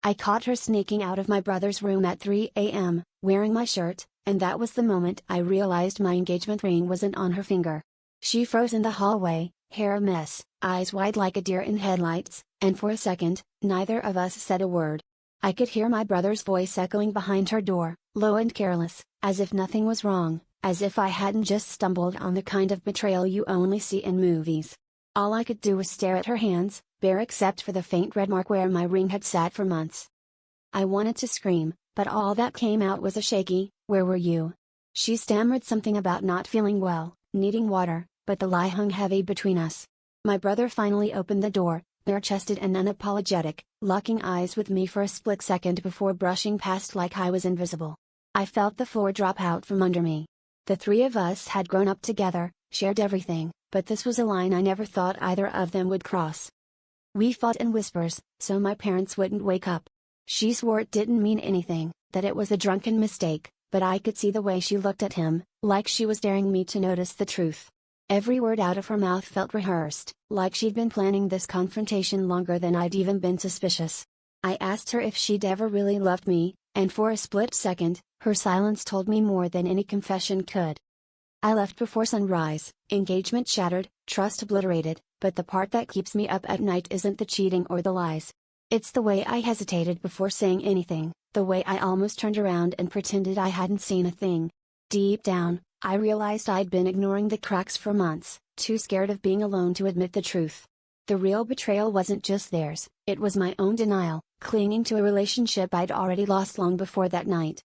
I caught her sneaking out of my brother's room at 3 a.m., wearing my shirt, and that was the moment I realized my engagement ring wasn't on her finger. She froze in the hallway, hair a mess, eyes wide like a deer in headlights, and for a second, neither of us said a word. I could hear my brother's voice echoing behind her door, low and careless, as if nothing was wrong, as if I hadn't just stumbled on the kind of betrayal you only see in movies. All I could do was stare at her hands, bare except for the faint red mark where my ring had sat for months. I wanted to scream, but all that came out was a shaky, "Where were you?" She stammered something about not feeling well, needing water, but the lie hung heavy between us. My brother finally opened the door, bare-chested and unapologetic, locking eyes with me for a split second before brushing past like I was invisible. I felt the floor drop out from under me. The three of us had grown up together, shared everything, but this was a line I never thought either of them would cross. We fought in whispers, so my parents wouldn't wake up. She swore it didn't mean anything, that it was a drunken mistake, but I could see the way she looked at him, like she was daring me to notice the truth. Every word out of her mouth felt rehearsed, like she'd been planning this confrontation longer than I'd even been suspicious. I asked her if she'd ever really loved me, and for a split second, her silence told me more than any confession could. I left before sunrise, engagement shattered, trust obliterated, but the part that keeps me up at night isn't the cheating or the lies. It's the way I hesitated before saying anything, the way I almost turned around and pretended I hadn't seen a thing. Deep down, I realized I'd been ignoring the cracks for months, too scared of being alone to admit the truth. The real betrayal wasn't just theirs, it was my own denial, clinging to a relationship I'd already lost long before that night.